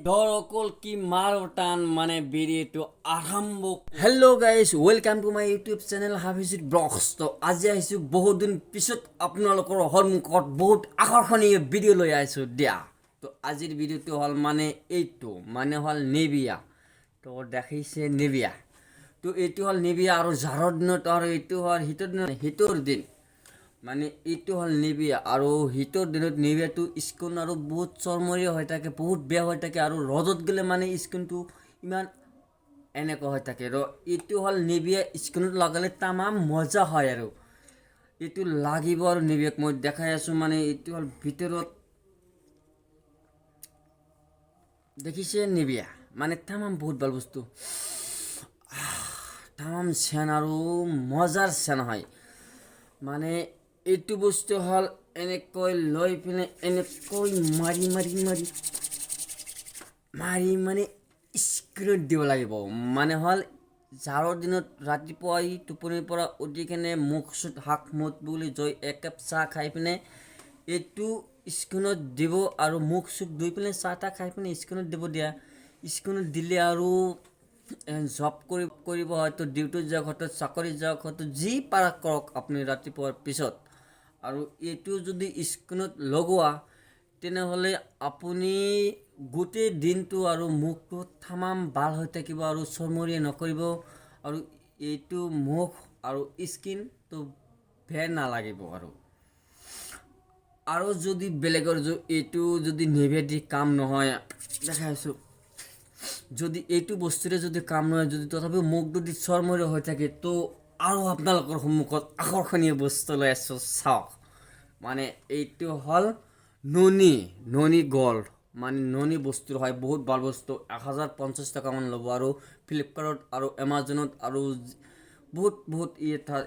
দৰকল কি মাৰ টান মানে ভিডিঅ'টো আৰম্ভ। Hello' guys, welcome to my YouTube channel Hafizud vlogs. তো আজি আহিছোঁ বহুত দিন পিছত আপোনালোকৰ সন্মুখত বহুত আকৰ্ষণীয় ভিডিঅ' লৈ আহিছোঁ দিয়া। তো আজিৰ ভিডিঅ'টো হ'ল মানে এইটো মানে হ'ল নেভিয়া। তো দেখিছে নেভিয়া, তো এইটো হ'ল নেভিয়া আৰু জাৰৰ দিনত আৰু এইটো হ'ল শীতৰ দিনত শীতৰ দিন মানে এইটো হ'ল নেভিয়া আৰু শীতৰ দিনত নেভিয়াটো স্কিন আৰু বহুত চৰমৰীয়া হৈ থাকে, বহুত বেয়া হৈ থাকে আৰু ৰ'দত গ'লে মানে স্কিনটো ইমান এনেকুৱা হৈ থাকে। এইটো হ'ল নেভিয়া, স্কিনত লগালে তামাম মজা হয় আৰু এইটো লাগিব আৰু নেভিয়াক মই দেখাই আছোঁ। মানে এইটো হ'ল ভিতৰত দেখিছে নেভিয়া মানে তামাম বহুত ভাল বস্তু, তামাম চেন আৰু মজাৰ চেন হয়। মানে এইটো বস্তু হ'ল এনেকৈ লৈ পিনে এনেকৈ মাৰি মাৰি মাৰি মাৰি মানে স্ক্ৰীণত দিব লাগিব। মানে হ'ল জাৰৰ দিনত ৰাতিপুৱাই টোপনিৰ পৰা উঠি কিনে মুখ চুখ হাত মুখ বুলি জয় একাপ চাহ খাই পিনে এইটো স্কিনত দিব আৰু মুখ চুখ ধুই পিনে চাহ তাহ খাই পিনে স্কিনত দিব দিয়া। স্কিনত দিলে আৰু জব কৰিব হয়তো ডিউটিত যাওক, হয়তো চাকৰিত যাওক, হয়তো যি পাৰা কৰক আপুনি ৰাতিপুৱাৰ পিছত। আৰু এইটো যদি স্কিনত লগোৱা তেনেহ'লে আপুনি গোটেই দিনটো আৰু মুখটো তামাম ভাল হৈ থাকিব আৰু চৰমৰীয়া নকৰিব আৰু এইটো মুখ আৰু স্কিনটো বেয়া নালাগিব। আৰু যদি বেলেগৰ এইটো যদি নেভিয়া দি কাম নহয়, দেখাইছোঁ যদি এইটো বস্তুৰে যদি কাম নহয়, যদি তথাপিও মুখ যদি চৰমৰীয়া হৈ থাকে, তো আৰু আপোনালোকৰ সন্মুখত আকৰ্ষণীয় বস্তু লৈ আছোঁ চাওক। মানে এইটো হ'ল ননী গল্ড, মানে ননী বস্তুৰ হয়, বহুত ভাল বস্তু। 1050 টকামান ল'ব আৰু ফ্লিপকাৰ্টত আৰু এমাজনত আৰু বহুত বহুত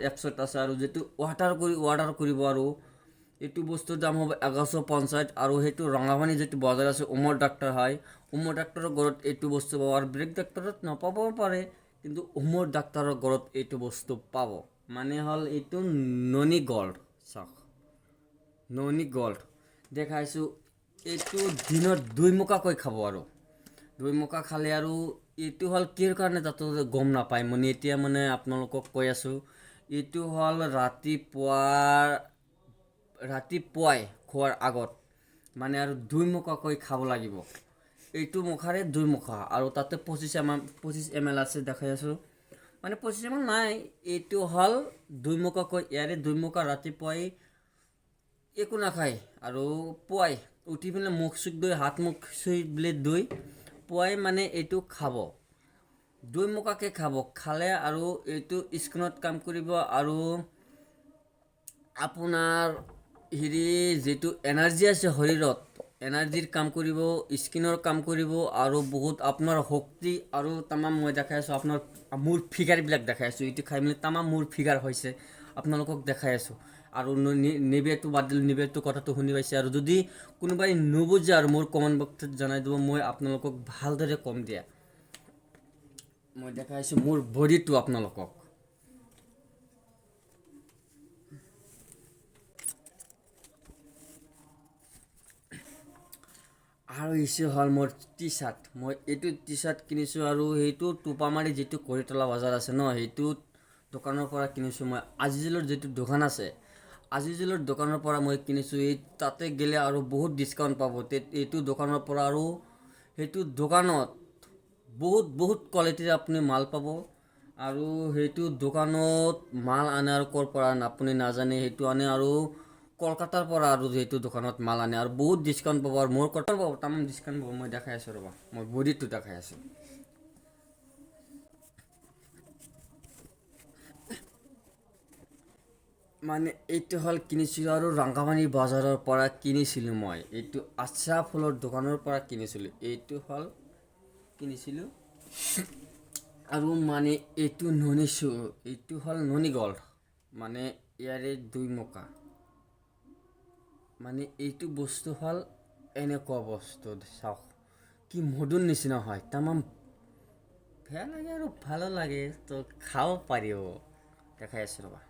এপছত আছে আৰু যিটো অৰ্ডাৰ কৰিব আৰু এইটো বস্তুৰ দাম হ'ব 1150। আৰু সেইটো ৰঙাপানী যিটো বজাৰ আছে উমৰ ডাক্তৰ হয়, উমৰ ডাক্তৰৰ ঘৰত এইটো বস্তু পাব আৰু বেলেগ ডাক্তৰত নাপাবও পাৰে, কিন্তু উমৰ ডাক্তৰৰ ঘৰত এইটো বস্তু পাব। মানে হ'ল এইটো ননী গল্ড চাওক, ননী গল্ড দেখাইছোঁ। এইটো দিনত 2 মুখাকৈ খাব আৰু 2 মুখা খালে আৰু এইটো হ'ল কিৰ কাৰণে তাতো গম নাপায়। মানে এতিয়া মানে আপোনালোকক কৈ আছোঁ, এইটো হ'ল ৰাতিপুৱাই খোৱাৰ আগত মানে আৰু 2 মুখাকৈ খাব লাগিব। এইটো মুখাৰে 2 মুখা আৰু তাতে 25 ml আছে দেখাই আছোঁ। মানে 25 ml নাই, এইটো হ'ল 2 মুখাকৈ, ইয়াৰে 2 মুখা ৰাতিপুৱাই একো নাখায় আৰু পুৱাই উঠি পিনে মুখ চুখ ধুই হাত মুখ চুই ব্লেড ধুই পুৱাই মানে এইটো খাব। 2 মুখাকৈ খাব, খালে আৰু এইটো স্কিনত কাম কৰিব আৰু আপোনাৰ যিটো এনাৰ্জি আছে শৰীৰত, এনাৰ্জিৰ কাম কৰিব, স্কিনৰ কাম কৰিব আৰু বহুত আপোনাৰ শক্তি আৰু তামাম মই দেখাই আছোঁ আপোনাৰ মোৰ ফিগাৰবিলাক দেখাই আছোঁ। এইটো খাই মেলি তামাম মোৰ ফিগাৰ হৈছে আপোনালোকক দেখাই আছোঁ। আৰু নেভিয়াটো বাদ দিলোঁ, নেভিয়াটো কথাটো শুনি পাইছে। আৰু যদি কোনোবাই নুবুজে আৰু মোৰ কমেণ্ট বক্সত জনাই দিব, মই আপোনালোকক ভালদৰে কম দিয়া। মই দেখাইছোঁ মোৰ বডিটো আপোনালোকক। আৰু এইটো হ'ল মোৰ টি চাৰ্ট। মই এইটো টি চাৰ্ট কিনিছোঁ আৰু সেইটো টোপামাৰি যিটো কৰিতলা বজাৰ আছে ন, সেইটো দোকানৰ পৰা কিনিছোঁ মই। আজিজুলৰ যিটো দোকান আছে, আজিজুলৰ দোকানৰ পৰা মই কিনিছোঁ। তাতে গ'লে আৰু বহুত ডিছকাউণ্ট পাব এইটো দোকানৰ পৰা। আৰু সেইটো দোকানত বহুত বহুত কোৱালিটিৰ আপুনি মাল পাব। আৰু সেইটো দোকানত মাল আনে আৰু ক'ৰ পৰা আপুনি নাজানে, সেইটো আনে আৰু কলকাতাৰ পৰা আৰু সেইটো দোকানত মাল আনে আৰু বহুত ডিছকাউণ্ট পাব। আৰু মোৰ কথা পাব তামাম ডিছকাউণ্ট পাব। মই দেখাই আছোঁ ৰ'বা, মই বডিটো দেখাই আছোঁ। মানে এইটো হ'ল কিনিছিলোঁ আৰু ৰংগাপানী বজাৰৰ পৰা কিনিছিলোঁ মই। এইটো আচ্ছা ফুলৰ দোকানৰ পৰা কিনিছিলোঁ। এইটো হ'ল কিনিছিলোঁ আৰু মানে এইটো এইটো হ'ল ননী গল্ড, মানে ইয়াৰে 2 মুখা। মানে এইটো বস্তু হ'ল এনেকুৱা বস্তু চাওক, কি মধুৰ নিচিনা হয়, তামাম বেয়া লাগে আৰু ভালো লাগে, তো খাব পাৰিব। দেখাই আছোঁ ৰ'বা,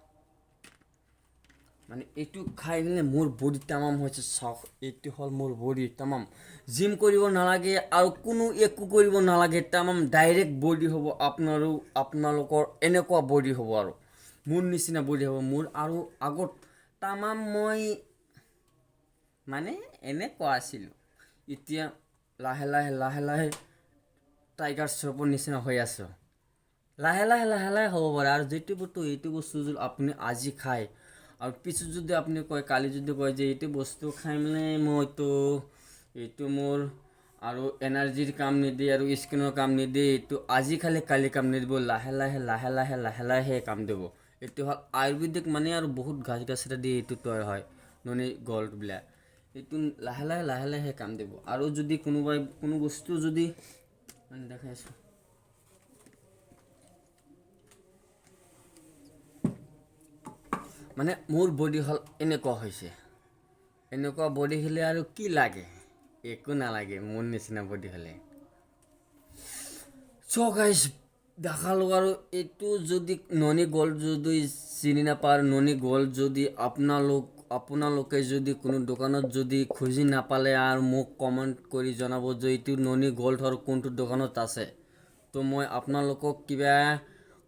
মানে এইটো খাই পেলাই মোৰ বডি তামাম হৈছে চাওক এইটো হ'ল মোৰ বডি তামাম জিম কৰিব নালাগে আৰু কোনো একো কৰিব নালাগে তামাম ডাইৰেক্ট বডি হ'ব আপোনালোকৰ এনেকুৱা বডি হ'ব আৰু মোৰ নিচিনা বডি হ'ব মোৰ আৰু আগত তামাম মই মানে এনেকুৱা আছিলোঁ এতিয়া লাহে লাহে টাইগাৰ শ্ৰফৰ নিচিনা হৈ আছোঁ লাহে লাহে হ'ব পাৰে আৰু এইটো বস্তু যদি আপুনি আজি খায় আৰু পিছত যদি আপুনি কয় কালি যদি কয় যে এইটো বস্তু খাই মানে মইতো এইটো মোৰ আৰু এনাৰ্জিৰ কাম নিদিয়ে আৰু স্কিনৰ কাম নিদিয়ে এইটো আজি খালে কালি কাম নিদিব লাহে লাহে কাম দিব এইটো হ'ল আয়ুৰ্বেদিক মানে আৰু বহুত গাছৰা দিয়ে এইটো তৈয়াৰ হয় ননী গল্ডবিলাক এইটো লাহে লাহে কাম দিব আৰু যদি কোনোবাই কোনো বস্তু যদি মানে দেখাই আছোঁ মানে মোৰ বডি হ'ল এনেকুৱা হৈছে এনেকুৱা বডি হ'লে আৰু কি লাগে একো নালাগে মোৰ নিচিনা বডি হ'লে চ' গাইজ দেখালোঁ আৰু এইটো যদি ননী গল্ড যদি চিনি নাপায় ননী গল্ড যদি আপোনালোকে যদি কোনো দোকানত যদি খুজি নাপালে আৰু মোক কমেণ্ট কৰি জনাব যে এইটো ননী গল্ডৰ কোনটো দোকানত আছে তো মই আপোনালোকক কিবা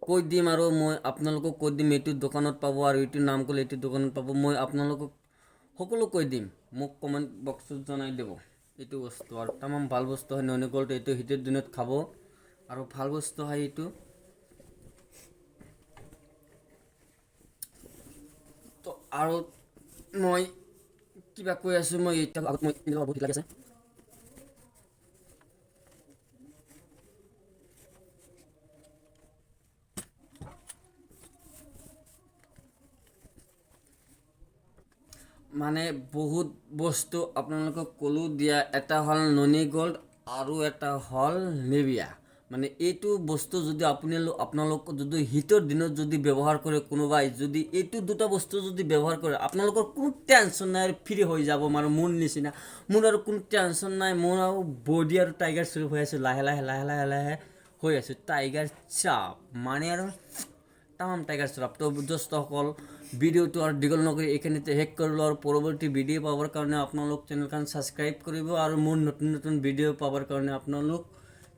কৈ দিম আৰু মই আপোনালোকক কৈ দিম এইটো দোকানত পাব আৰু এইটো নাম ক'লে এইটো দোকানত পাব মই আপোনালোকক সকলো কৈ দিম মোক কমেণ্ট বক্সত জনাই দিব এইটো বস্তু আৰু তামাম ভাল বস্তু হয় ননী গল্ড এইটো শীতৰ দিনত খাব আৰু ভাল বস্তু হয় এইটো তো আৰু মই কিবা কৈ আছোঁ মই এতিয়া আগত মই বহুত লাগি আছে মানে বহুত বস্তু আপোনালোকক ক'লো দিয়া এটা হ'ল ননী গল্ড আৰু এটা হ'ল নেভিয়া মানে এইটো বস্তু যদি আপোনালোক যদি শীতৰ দিনত যদি ব্যৱহাৰ কৰে কোনোবাই যদি এইটো দুটা বস্তু যদি ব্যৱহাৰ কৰে আপোনালোকৰ কোনো টেনশ্যন নাই আৰু ফ্ৰী হৈ যাব আৰু মোৰ নিচিনা মোৰ আৰু কোনো টেনশ্যন নাই মোৰ আৰু বডি আৰু টাইগাৰ শ্ৰফ হৈ আছোঁ লাহে লাহে হৈ আছোঁ টাইগাৰ শ্ৰফ মানে আৰু তামাম টাইগাৰ শ্ৰফ তো দোস্তসকল ভিডিঅ'টো আৰু দীঘল নকৰি এইখিনিতে শেষ কৰিলোঁ আৰু পৰৱৰ্তী ভিডিঅ' পাবৰ কাৰণে আপোনালোক চেনেলখন ছাবস্ক্ৰাইব কৰিব আৰু মোৰ নতুন ভিডিঅ' পাবৰ কাৰণে আপোনালোক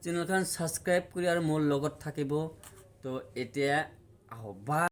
চেনেলখন ছাবস্ক্ৰাইব কৰি আৰু মোৰ লগত থাকিব তো এতিয়া আহক বা